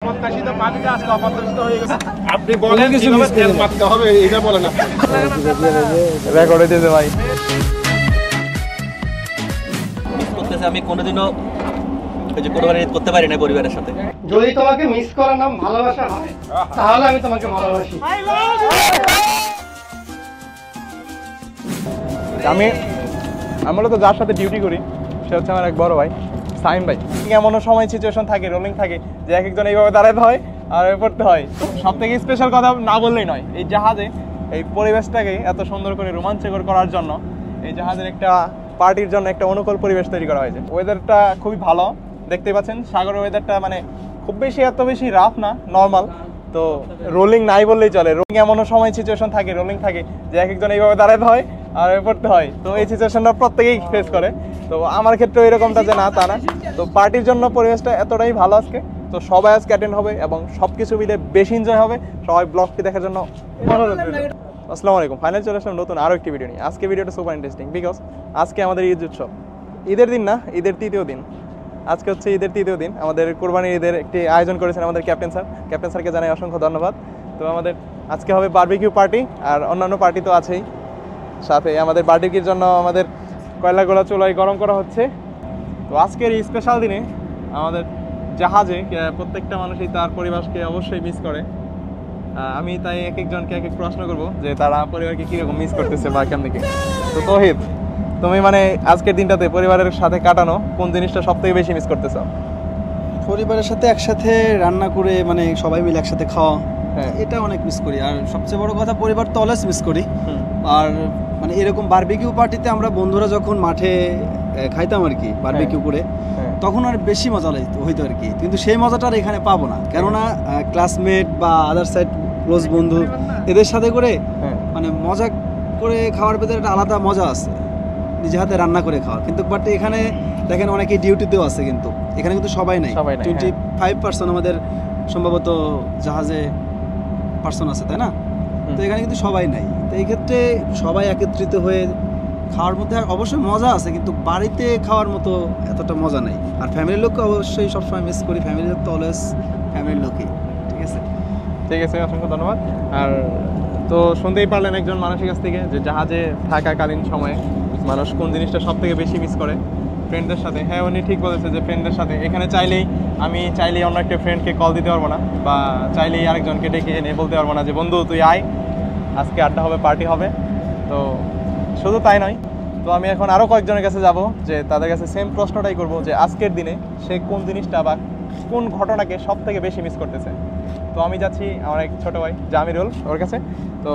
অপ্রত্যাশিত পানিতে আজকে অপ্রত্যাশিত হয়ে গেছে। আপনি বলেন কিভাবে তেল মারতে হবে এটা বলেন আপনি। রেকর্ড হইতেছে ভাই। মিস করতেছে আমি কোনোদিনও এই যে কোরবানি ঈদ করতে পারি না পরিবারের সাথে। যদি তোমাকে মিস করার নাম ভালোবাসা হয় তাহলে আমি তোমাকে ভালোবাসি। আমরা তো যার সাথে ডিউটি করি সে হচ্ছে আমার এক বড় ভাই সাইম ভাই। এমনও সময় সিচুয়েশন থাকে, রোলিং থাকে যে এক একজন এইভাবে দাঁড়াতে হয় আর পড়তে হয়। সব থেকে স্পেশাল কথা না বললেই নয়, এই জাহাজে এই পরিবেশটাকে এত সুন্দর করে রোমাঞ্চকর করার জন্য এই জাহাজের একটা পার্টির জন্য একটা অনুকূল পরিবেশ তৈরি করা হয়েছে। ওয়েদারটা খুবই ভালো, দেখতে পাচ্ছেন সাগরের ওয়েদারটা মানে খুব বেশি এত বেশি রাফ না, নর্মাল। তো রোলিং নাই বললেই চলে। রোলিং এমনও সময় সিচুয়েশন থাকে, রোলিং থাকে যে এক একজন এইভাবে দাঁড়াতে হয় আর পড়তে হয়। তো এই সিচুয়েশনটা প্রত্যেকেই ফেস করে। তো আমার ক্ষেত্রে এরকমটা যে না তা না। তো পার্টির জন্য পরিবেশটা এতটাই ভালো আজকে। তো সবাই আজকে অ্যাটেন্ড হবে এবং সব কিছু মিলে বেশি এনজয় হবে। সবাই ব্লগটি দেখার জন্য অনুরোধ রইল। আসসালামু আলাইকুম, ফাইনাল চলে আসলাম নতুন আরও একটি ভিডিও নিয়ে। আজকে ভিডিওটা সুপার ইন্টারেস্টিং বিকজ আজকে আমাদের ঈদ উৎসব। ঈদের দিন না, ঈদের তৃতীয় দিন। আজকে হচ্ছে ঈদের তৃতীয় দিন। আমাদের কোরবানির ঈদের একটি আয়োজন করেছেন আমাদের ক্যাপ্টেন স্যার। ক্যাপ্টেন স্যারকে জানাই অসংখ্য ধন্যবাদ। তো আমাদের আজকে হবে বারবিকিউ পার্টি আর অন্যান্য পার্টি তো আছেই। সাথে আমাদের বারবিকিউর জন্য আমাদের কয়লাগুলো চুলায় গরম করা হচ্ছে। তো আজকের এই স্পেশাল দিনে আমাদের জাহাজে প্রত্যেকটা মানুষই তার পরিবারকে অবশ্যই মিস করে। আমি তাই এক একজনকে এক এক প্রশ্ন করবো যে তারা পরিবারকে কীরকম মিস করতেছে বা কেমন দিকে। তো তৌহিদ, তুমি মানে আজকের দিনটাতে পরিবারের সাথে কাটানো কোন জিনিসটা সব থেকে বেশি মিস করতেছো? পরিবারের সাথে একসাথে রান্না করে মানে সবাই মিলে একসাথে খাওয়া, এটা অনেক মিস করি। আর সবচেয়ে বড় কথা পরিবার তো অলওয়েজ মিস করি। আর মানে এরকম বারবিকিউ পার্টিতে আমরা বন্ধুরা যখন মাঠে খাইতাম আর কি বারবিকিউ করে, তখন আর বেশি মজা হইতো আর কি। কিন্তু সেই মজাটা আর এখানে পাবো না, কেননা ক্লাসমেট বা আদার সাইড ক্লোজ বন্ধু এদের সাথে করে মানে মজা করে খাওয়ার ভেতরে একটা আলাদা মজা আছে, নিজে হাতে রান্না করে খাওয়া। কিন্তু বাট এখানে দেখেন অনেকে ডিউটিতেও আছে, কিন্তু এখানে কিন্তু সবাই নাই। 25% আমাদের সম্ভবত জাহাজে পার্সন আছে, তাই না? তো এখানে কিন্তু সবাই নাই। তো এই ক্ষেত্রে সবাই একত্রিত হয়ে খাওয়ার মধ্যে অবশ্যই মজা আছে, কিন্তু বাড়িতে খাওয়ার মতো এতটা মজা নাই। আর ফ্যামিলির লোককে অবশ্যই সবসময় মিস করি। ফ্যামিলির লোক তো অলওয়েজ ফ্যামিলির লোকই। ঠিক আছে, ঠিক আছে, অসংখ্য ধন্যবাদ। আর তো শুনতেই পারলেন একজন মানুষের কাছ থেকে যে জাহাজে থাকাকালীন সময়ে মানুষ কোন জিনিসটা সব থেকে বেশি মিস করে। ফ্রেন্ডদের সাথে। হ্যাঁ, উনি ঠিক বলেছে যে ফ্রেন্ডদের সাথে। এখানে আমি চাইলেই অন্য একটা ফ্রেন্ডকে কল দিতে পারবো না, বা চাইলেই আরেকজনকে ডেকে এনে বলতে পারবো না যে বন্ধু তুই আয়, আজকে আড্ডা হবে, পার্টি হবে। তো শুধু তাই নয়, তো আমি এখন আরও কয়েকজনের কাছে যাব যে তাদের কাছে সেম প্রশ্নটাই করব যে আজকের দিনে সে কোন জিনিসটা বা কোন ঘটনাকে সব থেকে বেশি মিস করতেছে। তো আমি যাচ্ছি আমার এক ছোটো ভাই জামিরুল, ওর কাছে। তো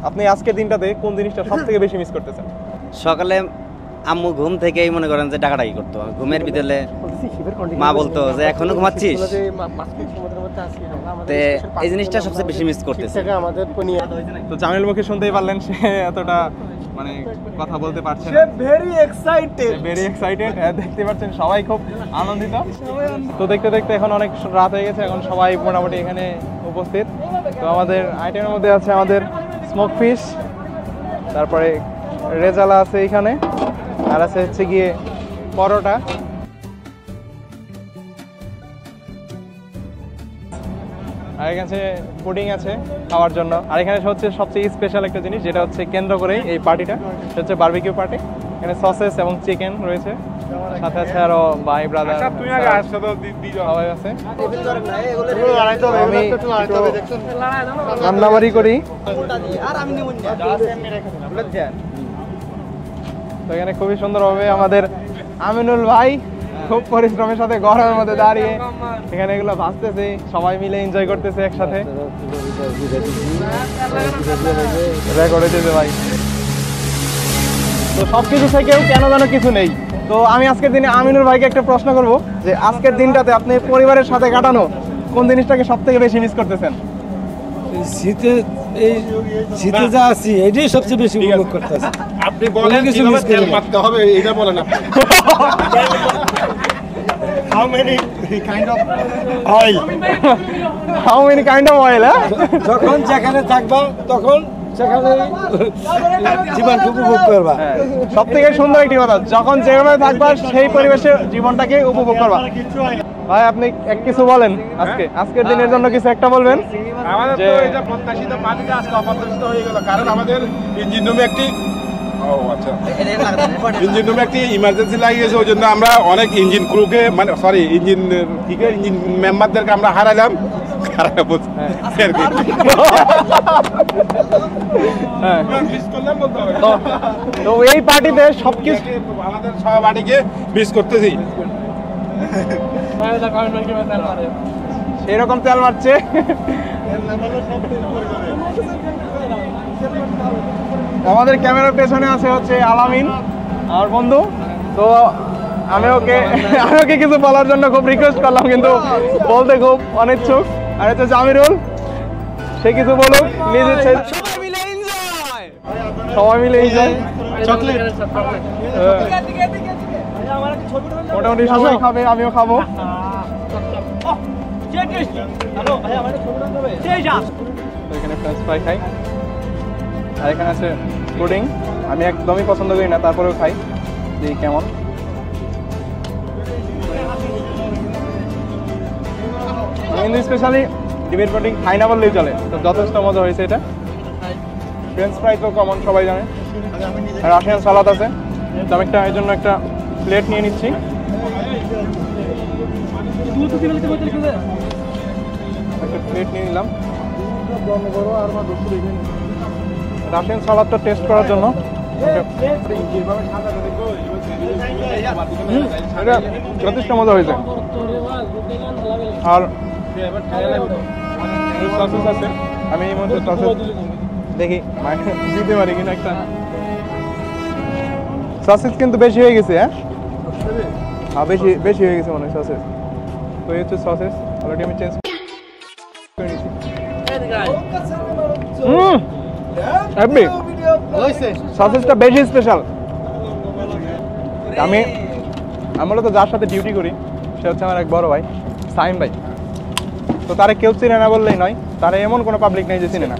আপনি আজকের দিনটাতে কোন জিনিসটা সব থেকে বেশি মিস করতেছেন? সকালে আম্মু ঘুম থেকেই মনে করেন যে ডাকাডাকি করতো, ঘুমের ভিতরে মা বলতো যে এখনো ঘুমাচ্ছিস। এই জিনিসটা সবচেয়ে বেশি মিস করতেছে। তো জামিল মুখে শুনতেই পারলেন সে এতটা মানে কথা বলতে পারছে না। Very excited. দেখতে পাচ্ছেন সবাই খুব আনন্দিত। তো দেখতে দেখতে এখন অনেক রাত হয়ে গেছে, এখন সবাই মোটামুটি এখানে উপস্থিত। তো আমাদের আইটেমের মধ্যে আছে আমাদের স্মোক ফিশ, তারপরে রেজালা আছে এখানে, আর আছে হচ্ছে গিয়ে পরোটা, আর এখানে পুডিং আছে খাওয়ার জন্য। আর এখানে হচ্ছে সবচেয়ে স্পেশাল একটা জিনিস যেটা হচ্ছে কেন্দ্র করেই এই পার্টিটা, সেটা হচ্ছে বারবিকিউ পার্টি। এখানে সসেস এবং চিকেন রয়েছে, সাথে আছে আরো ভাই ব্রাদার সবাই আছে। আমি রান্নাবাড়ি করি। তো এখানে খুবই সুন্দরভাবে আমাদের আমিনুল ভাই খুব পরিশ্রমের সাথে গরমের মধ্যে দাঁড়িয়ে এখানে এগুলো ভাজতেছে, সবাই মিলে এনজয় করতেছে একসাথে। রেকর্ড হইতেছে ভাই। তো সবকিছু থেকেও কেন যেন কিছু নেই। তো আমি আজকের দিনে আমিনুল ভাইকে একটা প্রশ্ন করব যে আজকের দিনটাতে আপনি পরিবারের সাথে কাটানো কোন জিনিসটাকে সব থেকে বেশি মিস করতেছেন? শীতে যা আছি এটাই সবচেয়ে বেশি উপভোগ করতেছি। আপনি বলেন কিভাবে তেল মারতে হবে এটা বলেন আপনি। How many kind of oil? How many kind of oil? যখন যেখানে থাকবা তখন সেখানে জীবনটা উপভোগ করবা। সব থেকে সুন্দর একটি কথা, যখন যেভাবে থাকবা সেই পরিবেশে জীবনটাকে উপভোগ করবা। ভাই আপনি এক কিছু বলেন আজকের দিনের জন্য কিছু একটা বলবেন। আমাদের তো এটা প্রত্যাশিত পানিটা আজকে অপ্রত্যাশিত হয়ে গেল, কারণ আমাদের ইঞ্জিন রুমে একটি ইঞ্জিন রুমে একটি ইমার্জেন্সি লাগিয়েছে, ওই জন্য আমরা অনেক ইঞ্জিন ক্রুকে মানে সরি ইঞ্জিন মেম্বারদেরকে আমরা হারাইলাম। তো এই পার্টিতে সবকিছু আমাদের সহপাঠীকে মিস করতেছি। সেরকম তেল মারছে। আমাদের ক্যামেরার পেছনে আছে হচ্ছে আলামিন আমার বন্ধু। তো আমি ওকে কিছু বলার জন্য খুব রিকোয়েস্ট করলাম, কিন্তু বলতে খুব অনিচ্ছুক। আর হচ্ছে জামিরুল, সে কিছু বলুক নিজে। সবাই মিলে এনজয়। মোটামুটি সবাই খাবে, আমিও খাবো। এখানে ফ্রেঞ্চ ফ্রাই খাই, আর এখানে আছে পুডিং। আমি একদমই পছন্দ করি না, তারপরেও খাই, দেখি কেমন। কিন্তু স্পেশালি ডিমের পুডিং খাই না বললেই চলে, তো যথেষ্ট মজা হয়েছে এটা। ফ্রেঞ্চ ফ্রাই তো কমন, সবাই জানে। আর রাশিয়ান সালাদ আছে, তো আমি এই জন্য একটা প্লেট নিয়ে নিচ্ছি। একটা প্লেট নিয়ে নিলাম রাশিয়ান সালাদটা টেস্ট করার জন্য। এটা যথেষ্ট মজা হয়েছে। আর সসেস আছে, আমি এই মধ্যে সসেস দেখি দিতে পারি কিনা। একটা সসেস কিন্তু বেশি হয়ে গেছে। হ্যাঁ বেশি হয়ে গেছে মনে হয় সসেস। তো এই হচ্ছে সসেস, অলরেডি আমি চেঞ্জ করে নিচ্ছি। সসেসটা বেশি স্পেশাল। আমি মূলত যার সাথে ডিউটি করি সে হচ্ছে আমার এক বড় ভাই, সাইম ভাই। তো তারে কেউ চিনে না বললেই নয়, তারা এমন কোনো পাবলিক নেই যে চিনে না।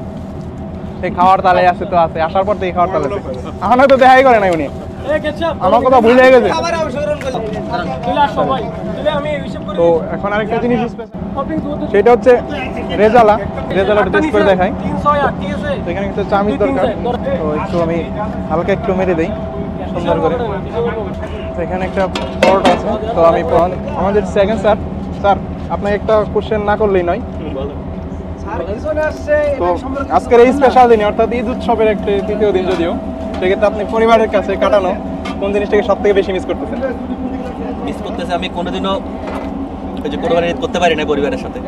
সেই খাওয়ার তালে আছে তো আছে, আসার পর থেকে খাওয়ার তালে আছে। আমার হয়তো দেখাই করে নাই উনি, আমার কথা ভুলে গেছে। তো এখন আরেকটা জিনিস সেটা হচ্ছে রেজালাটা টেস্ট করে দেখাই। এখানে কিন্তু চামিচ দরকার, তো একটু আমি হালকা একটু মেরে দিই সুন্দর করে। এখানে একটা পরোটা আছে, তো আমি আমাদের সেকেন্ড স্যার আপনাকে একটা কোশ্চেন না করলেই নয়। তো আজকের এই স্পেশাল দিনে অর্থাৎ ঈদ উৎসবের একটা তৃতীয় দিন, যদিও সেক্ষেত্রে আপনি পরিবারের কাছে কাটানো কোন জিনিসটাকে সব থেকে বেশি মিস করতেছেন? মিস করতেছে আমি কোনোদিনও ওই যে কোরবানি ঈদ করতে পারি না পরিবারের সাথে।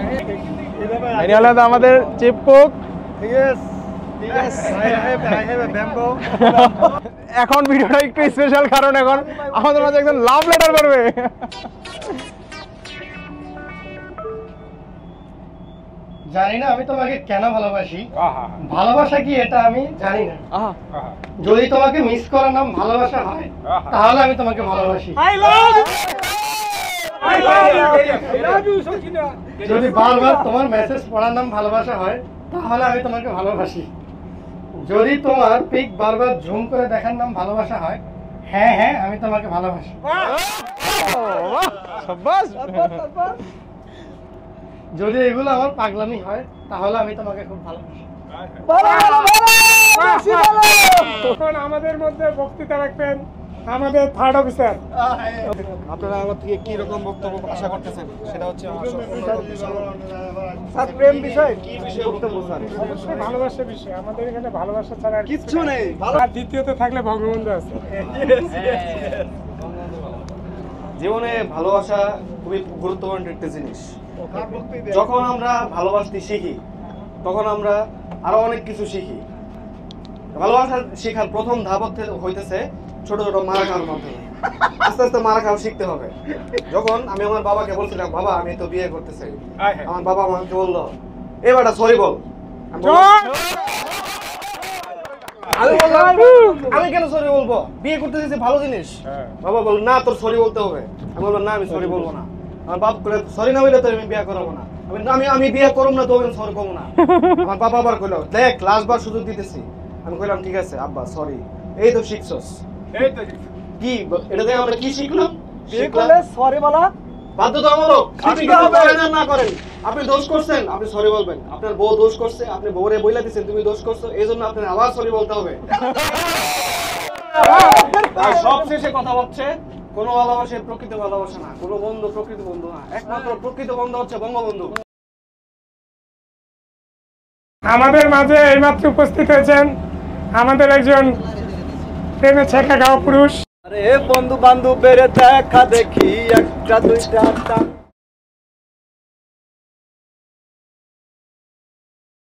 এটা হলো আমাদের চিফ কুক। এখন ভিডিওটা একটু স্পেশাল, কারণ এখন আমাদের মাঝে একজন লাভ লেটার করবে। জানি না আমি তোমাকে কেন ভালোবাসি, ভালোবাসা কি এটা আমি জানি না। যদি তোমাকে মিস করার নাম ভালোবাসা হয়, তাহলে আমি তোমাকে ভালোবাসি। যদি বারবার তোমার মেসেজ পড়ার নাম ভালোবাসা হয়, তাহলে আমি তোমাকে ভালোবাসি। যদি তোমার পিক বারবার জুম করে দেখার নাম ভালোবাসা হয়, হ্যাঁ আমি তোমাকে ভালোবাসি। যদি এগুলো আমার পাগলামি হয়, তাহলে আমি তোমাকে খুব ভালোবাসি। তখন আমাদের মধ্যে বক্তৃতা রাখবেন আমাদের থার্ড অফিসার। আপনারা আমার থেকে কি রকম বক্তব্য আশা করতেছেন সেটা হচ্ছে স্যার প্রেম বিষয় কি বিষয় বক্তব্য স্যার? অবশ্যই ভালোবাসার বিষয়। আমাদের এখানে ভালোবাসা ছাড়া আর কিচ্ছু নেই। আর দ্বিতীয়ত থাকলে বঙ্গবন্ধু আছে। জীবনে ভালোবাসা খুবই গুরুত্বপূর্ণ একটা জিনিস। যখন আমরা ভালোবাসতে শিখি তখন আমরা আরো অনেক কিছু শিখি। ভালোবাসা শেখার প্রথম ধাপ হইতেছে ছোট ছোট মারা খাওয়ার মাধ্যমে। আস্তে আস্তে মারা খাওয়া শিখতে হবে। যখন আমি আমার বাবাকে বলছিলাম, বাবা আমি তো বিয়ে করতে চাই, আমার বাবা আমাকে বললো, এবারটা সরি বল। আমি কেন সরি বলবো? বিয়ে করতে চাইছি ভালো জিনিস। বাবা বল না তোর সরি বলতে হবে। আমি বললাম না আমি সরি বলবো না। আমার বাপ করে সরি না বললে তো আমি বিয়ে করবো না। আমি বিয়ে করবো না, তো সরি করবো না। আমার বাবা আবার কইলো, দেখ লাস্ট বার সুযোগ দিতেছি। আমি কইলাম ঠিক আছে আব্বা সরি। এই তো শিখছস। কি এটা থেকে আমরা কি শিখলাম? বিয়ে করলে সরি বলা বাধ্যতামূলক। আপনি কিছু করেন আর না করেন, আপনি দোষ করছেন, আপনি সরি বলবেন। আপনার বউ দোষ করছে, আপনি বউরে বইলা দিচ্ছেন তুমি দোষ করছো, এই জন্য আপনার আবার সরি বলতে হবে। আর সবশেষে কথা হচ্ছে, কোনো ভালোবাসা প্রকৃত ভালোবাসা না, কোনো বন্ধু প্রকৃত বন্ধু না, একমাত্র প্রকৃত বন্ধু হচ্ছে বঙ্গবন্ধু। আমাদের মাঝে এইমাত্র উপস্থিত হয়েছেন আমাদের একজন প্রেমে ছেঁকা গাওয়া পুরুষ। আরে বন্ধু বান্ধবের দেখা দেখি একটা দুইটা